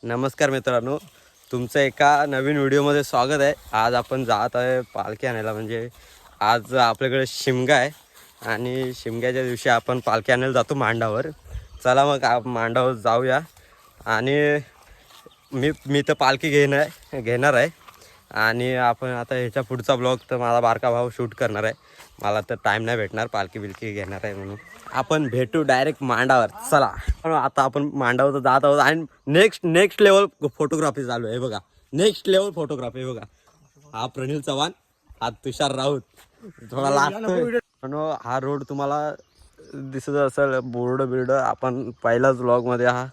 नमस्कार मित्रांनो, तुमचं एका नवीन व्हिडिओमध्ये स्वागत आहे. आज आपण जात आहे पालखी आणायला. म्हणजे आज आपल्याकडे शिमगा आहे आणि शिमग्याच्या दिवशी आपण पालखी आणायला जातो मांडावर. चला मग मांडावर जाऊया. आणि मी तर पालखी घेणार आहे आणि आपण आता ह्याच्या पुढचा ब्लॉग तर माझा बारका भाऊ शूट करणार आहे. मला तर टाईम नाही भेटणार, पालखी बिलखी घेणार आहे म्हणून. आपण भेटू डायरेक्ट मांडावर. चला आता आपण मांडावर जात आहोत आणि नेक्स्ट लेवल फोटोग्राफी चालू आहे. बघा, नेक्स्ट लेवल फोटोग्राफी बघा. हा प्रणील चव्हाण, हा तुषार राऊत. थोडा लागतोय. हा रोड तुम्हाला दिसत असेल, बोर्ड आपण पहिल्याच व्लॉगमध्ये हा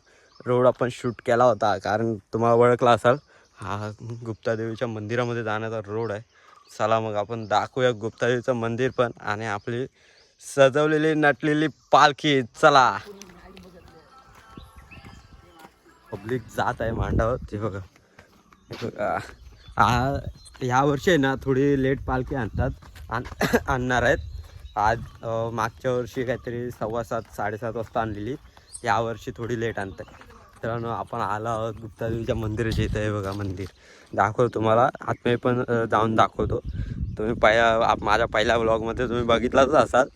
रोड आपण शूट केला होता, कारण तुम्हाला ओळखला असाल. हा गुप्तादेवीच्या मंदिरामध्ये जाण्याचा रोड आहे. चला मग आपण दाखवूया गुप्तादेवीचं मंदिर पण आणि आपली सजवलेली नटलेली पालखी. चला, पब्लिक जात आहे मांडावर. ते बघा, ह्या वर्षी आहे ना थोडी लेट पालखी आणणार आहेत. आज मागच्या वर्षी काहीतरी 7:15 7:30 वाजता आणलेली. यावर्षी थोडी लेट आणतात. तर आपण आलो आहोत गुप्तादेवीच्या मंदिराच्या इथं आहे. बघा, मंदिर दाखवतो तुम्हाला. आतमध्ये पण जाऊन दाखवतो. तुम्ही माझ्या पहिल्या व्लॉगमध्ये तुम्ही बघितलाच असाल,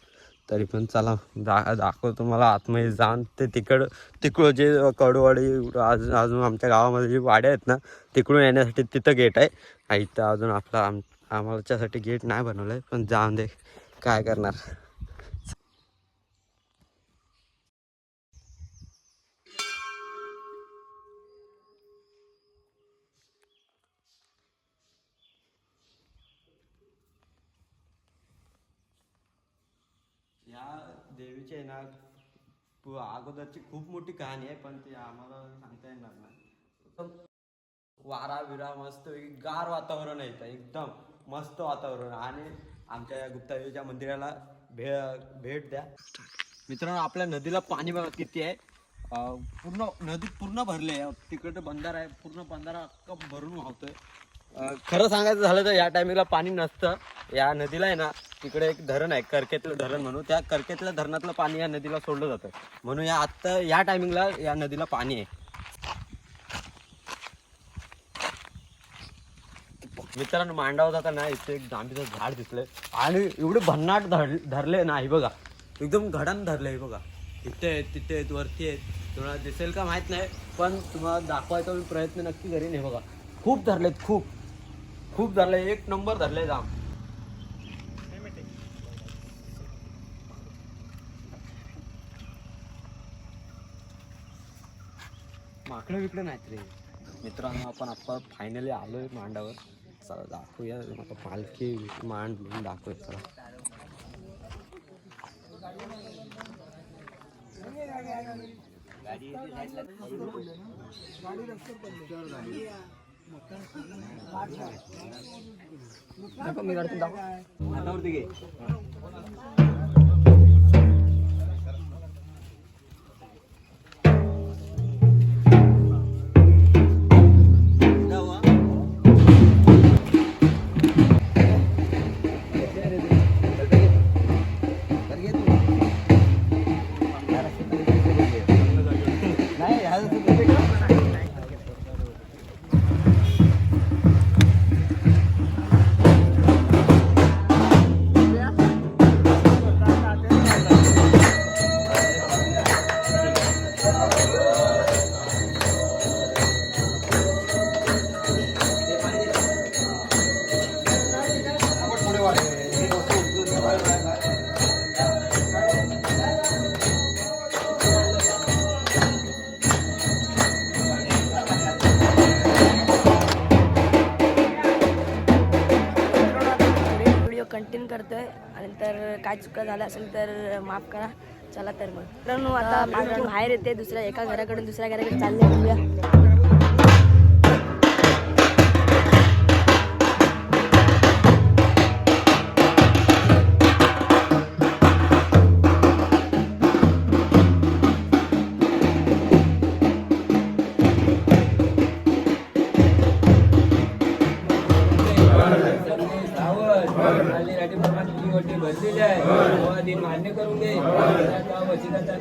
तरी पण चला दाखवतो तुम्हाला आतमध्ये जाऊन. ते तिकडं जे कडवाडी अजून आमच्या गावामध्ये जी वाड्या आहेत ना, तिकडून येण्यासाठी तिथं गेट आहे. इथं अजून आम्हाच्यासाठी गेट नाही बनवलं आहे, पण जाऊन दे, काय करणार. या देवीची आहे ना अगोदरची खूप मोठी कहाणी आहे, पण ती आम्हाला सांगता येणार नाही. वारा विरा मस्त गार वातावरण आहे, एकदम मस्त वातावरण. आणि आमच्या या गुप्तादेवीच्या मंदिराला भेट द्या मित्रांनो. आपल्या नदीला पाणी बघा किती आहे. पूर्ण नदी पूर्ण भरले. तिकडे बंधारा आहे, पूर्ण बंधारा अख्खा भरून वाहतोय. खरं सांगायचं झालं तर या टायमिंगला पाणी नसतं. या नदीला आहे ना तिकडे एक धरण आहे, करकेतलं धरण म्हणून. त्या करकेतल्या धरणातलं पाणी या नदीला सोडलं जातं, म्हणून आत्ता या टायमिंगला या नदीला पाणी आहे. मित्रांनो, मांडावर जाता ना इथे एक जांभीचं झाड दिसलंय आणि एवढे भन्नाट धरले नाही. बघा, एकदम घडान धरले. बघा, इथे आहेत, तिथे आहेत, वरती आहेत. तुम्हाला दिसेल का माहित नाही, पण तुम्हाला दाखवायचा मी प्रयत्न नक्की करीन. हे बघा, खूप धरलेत, खूप धरले. एक नंबर धरले जाम. माकडं विकडं नाहीत रे. मित्रांनो, आपण आता फायनली आलोय मांडावर. चला दाखवूया आता पालखी मांड म्हणून दाखवूया. चला, मी गाडी दाखवते घे. कंटिन्यू करतोय आणि तर काय चुका झाल्या असेल तर माफ करा. चला तर मग मित्रांनो, आता बाहेर येते, दुसऱ्या एका घराकडून दुसऱ्या घराकडे चालले बघूया. मान्य करून दे. वचिकाचा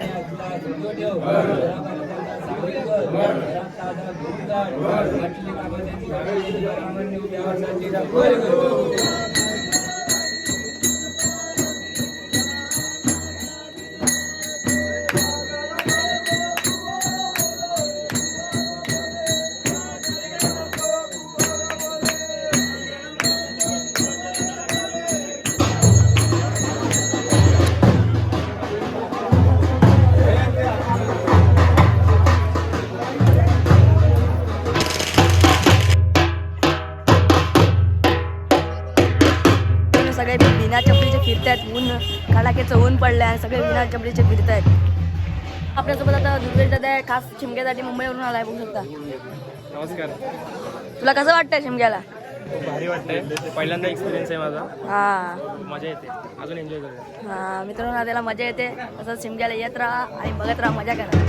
सगळे बिना चपलीचे फिरतायत. ऊन कडाक्याचं ऊन पडलंय आणि सगळे बिना चपलीचे फिरतायत. आपल्यासोबत आता दुर्वेश दादा आहे, खास शिमग्यासाठी मुंबईवरून आलाय. बघू शकता. नमस्कार. तुला कसं वाटतंय शिमग्याला? खूप भारी वाटतंय. पहिल्यांदा एक्सपिरियन्स आहे माझा. हा मजा येते. अजून एन्जॉय करूया. हा मित्रांनो, त्याला मजा येते. तसंच शिमग्याला येत राहा आणि बघत राहा, मजा करा.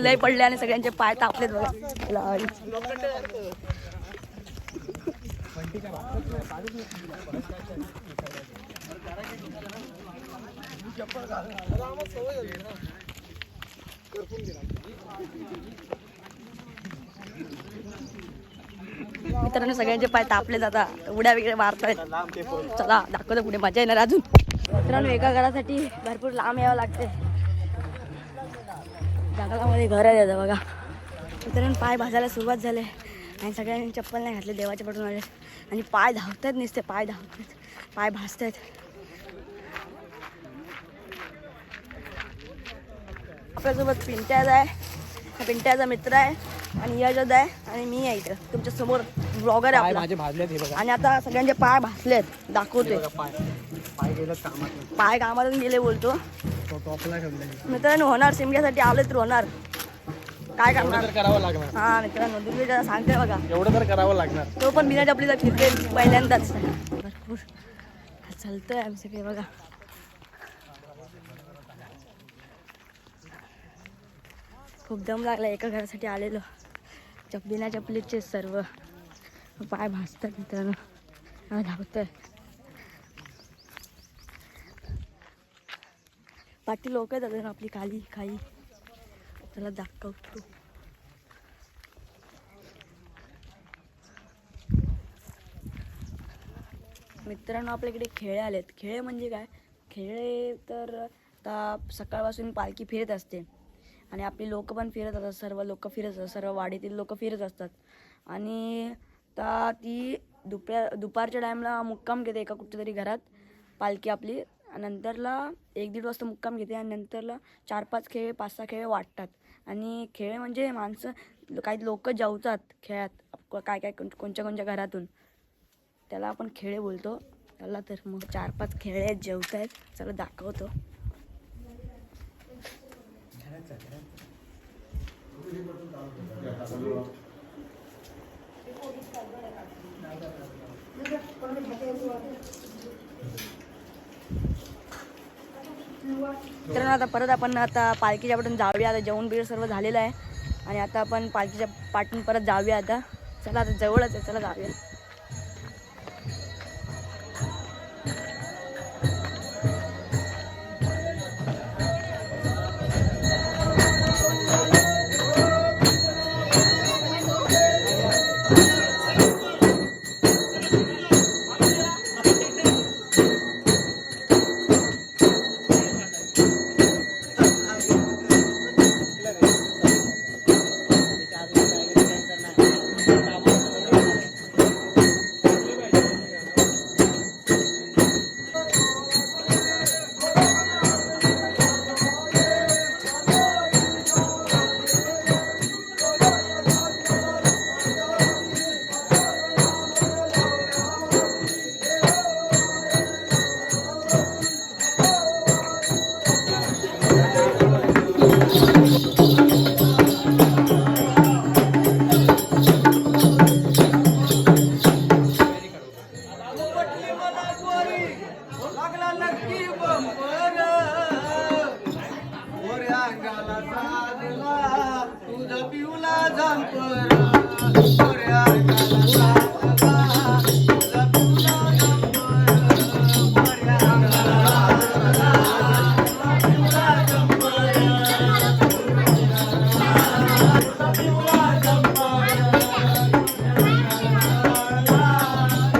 लय पडले आणि सगळ्यांचे पाय तापलेत बघा. मित्रांनो, सगळ्यांचे पाय तापले जाता, उड्या वगैरे मारतायत. चला दाखवतो पुढे, मजा येणार अजून. मित्रांनो, एका घरासाठी भरपूर लांब यावं लागते. जंगलामध्ये घर आहे त्याचं बघा. मित्रांनो, पाय भाजायला सुरुवात झाले आणि सगळ्यांनी चप्पल नाही घातले, देवाच्या पटून आले आणि पाय धावतात. नुसते पाय धावतात, पाय भाजतात. आपल्यासोबत पिंट्याचा आहे, हा पिंट्याचा मित्र आहे आणि यजद आहे आणि मी आहे इथं तुमच्या समोर ब्लॉगर आहे आपला. आणि आता सगळ्यांचे पाय भाजलेत, दाखवतोय. पाय कामातून गेले बोलतो. मित्रांनो, होणार शिमग्यासाठी आले तर होणार. काय करणार, करावं लागणार. हा मित्रांनो, दुर्वेश सांगते बघा, एवढं तर करावं लागणार. तो पण बिना चपलीचा फिरते पहिल्यांदाच. भरपूर चालतोय आम्ही सगळे बघा. खूप दम लागला, एका घरासाठी आलेलो. बिना चपलीचे सर्व पाय भाजतात. मित्रांनो, धावतोय. पाठी लोक आहेत अजून आपली खाली खाई. त्याला दाखवतो. मित्रांनो, आपल्याकडे खेळे आलेत. खेळे म्हणजे काय? खेळे तर आता सकाळपासून पालखी फिरत असते आणि आपली लोक पण फिरत असतात. सर्व लोक फिरत असतात, सर्व वाडीतील लोक फिरत असतात. आणि आता ती दुपारच्या टाईमला मुक्काम घेते एका कुठच्या तरी घरात पालखी आपली. नंतरला 1-1.5 वाजता मुक्काम घेते आणि नंतरला 4-5 खेळ 5-6 खेळ वाटतात. आणि खेळ म्हणजे माणसं काही लोक जेवतात खेळात, काय काय कोणत्या घरातून, त्याला आपण खेळ बोलतो. त्याला तर मग 4-5 खेळ आहेत, जेवत आहेत. चला दाखवतो. तर आता परत आपण आता पालखीच्या पाठून जाऊया. आता जेवण बिळ सर्व झालेलं आहे आणि आता आपण पालखीच्या पाठून परत जाऊया. आता चला, आता जवळच आहे, चला जाऊया. वारी लागला नक्की बंपर ओऱ्या अंगाला साधला तुझा पिऊला झांपर ओऱ्या अंगाला साधला तुझा पिऊला झांपर ओऱ्या अंगाला साधला तुझा पिऊला झांपर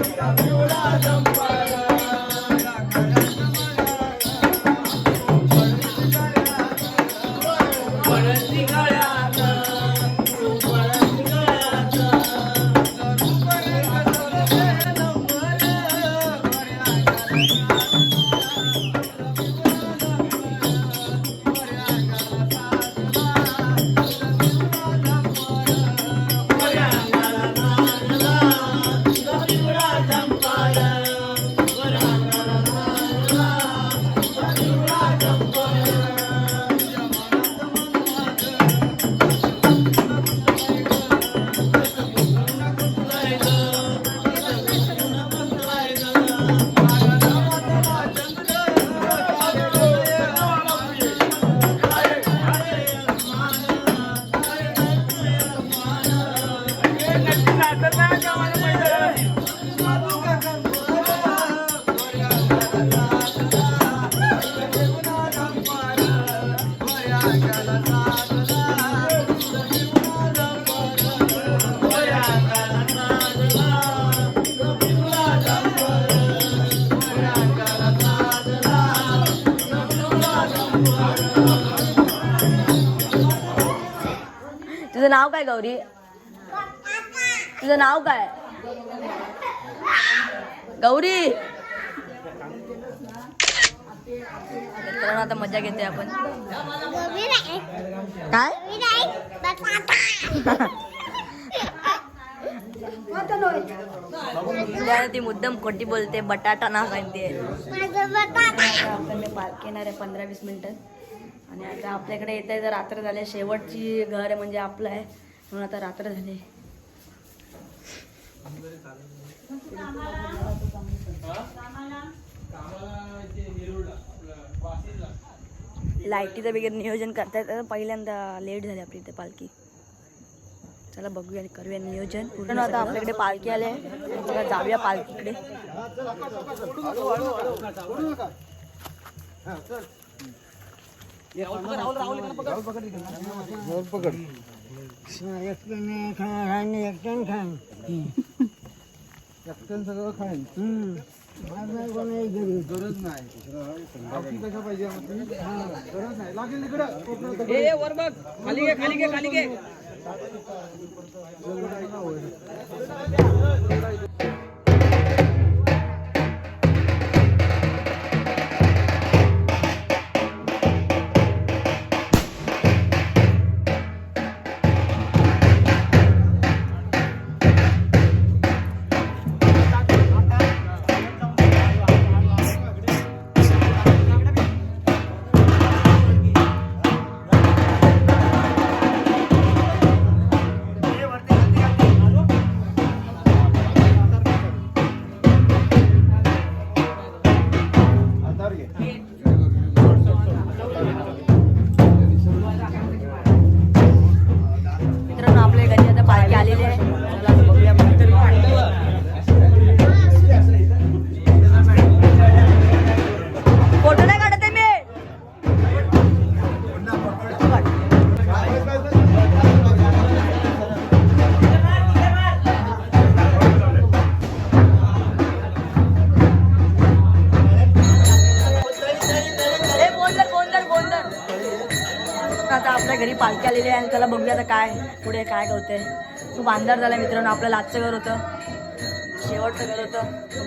तुझा पिऊला झांपर तुझं नाव काय गौरी? तुझं नाव काय गौरी? मित्रांनो आता मजा घेते आपण. काय ती मुद्दाम खोटी बोलते, बटाटा ना सांगते. आपण पार्क येणार आहे 15-20 मिनिटात आणि आता आपल्याकडे येत आहे. रात्र झाले, शेवटची घर आहे म्हणजे आपलं आहे म्हणून आता रात्र झाली. लाईटीचं वगैरे नियोजन करतायत. पहिल्यांदा लेट झाली आपली इथे पालखी. चला बघूया आणि करूया नियोजन पूर्ण. आता आपल्याकडे पालखी आले, चला जाऊया पालखीकडे. सगळं खाईन गरज नाही कशा पाहिजे गरज नाही लागेल तिकडं वर बघ, खाली घे खाली घे खाली घे. आता आपल्या घरी पालखी आलेली आहे आणि त्याला बघूया आता काय पुढे काय होते. खूप अंधार झाला मित्रांनो. आपलं लाचचं घर होतं, शेवटचं घर होतं.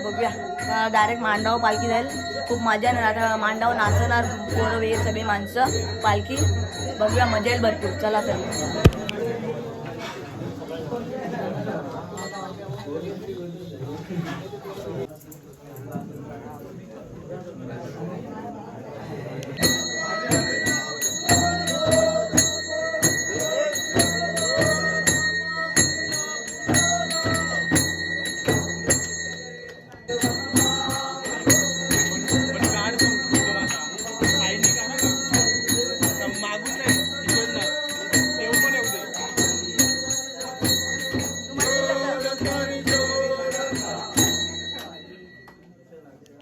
बघूया डायरेक्ट मांडावर पालखी जाईल. खूप मजा येणार. आता मांडावर नाचणार पोरं वगैरे सगळी माणसं पालखी. बघूया मजा येईल भरपूर. चला तर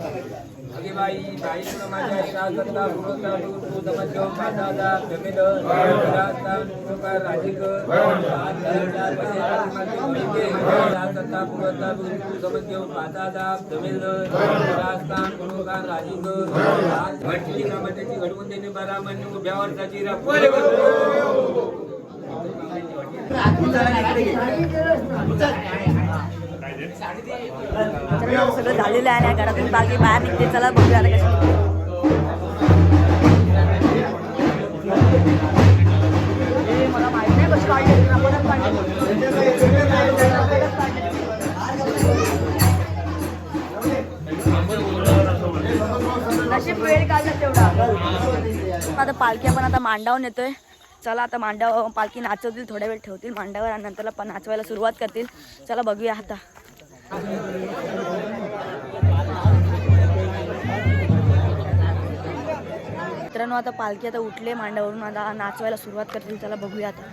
बाई बाई माझ्या सत्ता पुरवता तू समजो माझा जमीन रास्ता तुका राजीकर सत्ता पुरवता तू समजो माझा जमीन रास्ता तुका राजीकर घटची कामाची घडवून देणे बरा म्हणजे उभ्या वर्षाची सगळं झालेलं आहे आणि घरातून पालखी बाहेर निघते. चला बघूया आता कशी निघते. मला माहित नाही कशी काढली आपणच काढली. नशीब वेळ काढला तेवढा. आता पालखी आपण आता मांडावून येतोय. चला आता मांडाव पालखी नाचवतील, थोड्या वेळ ठेवतील मांडावर आणि नंतरला पण नाचवायला सुरुवात करतील. चला बघूया आता. मित्रांनो आता पालखी आता उठले मांडावरून, आता नाचवायला सुरुवात करतील. चला बघूया आता.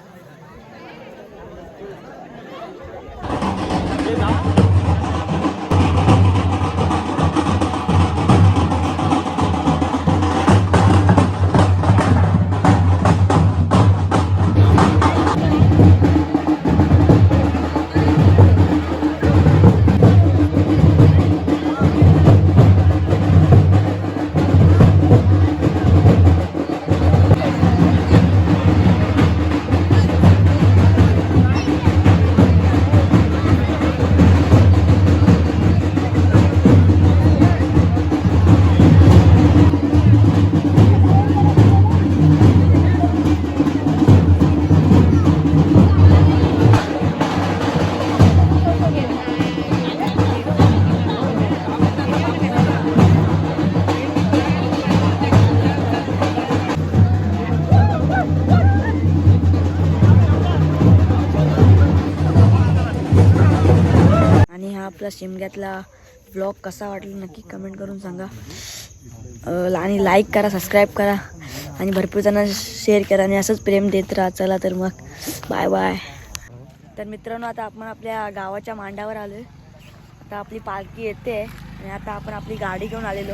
आपला शिमग्यातला व्लॉग कसा वाटला नक्की कमेंट करून सांगा. आणि लाईक करा, सबस्क्राईब करा आणि भरपूर जणांना शेअर करा आणि असंच प्रेम देत राहा. चला तर मग बाय बाय. तर मित्रांनो आता आपण आपल्या गावाच्या मांडावर आलो आहे. आता आपली पालखी येते आणि आता आपण आपली गाडी घेऊन आलेलो.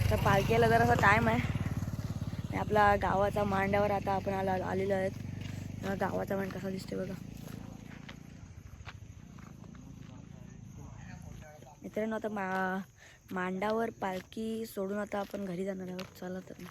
तर पालखीला जरासा टाईम आहे आणि आपला गावाचा मांडावर आता आपण आलेलो आहेत. गावाचा मांड कसा दिसते बघा मित्रांनो. आता मांडावर पालखी सोडून आता आपण घरी जाणार आहोत. चला तर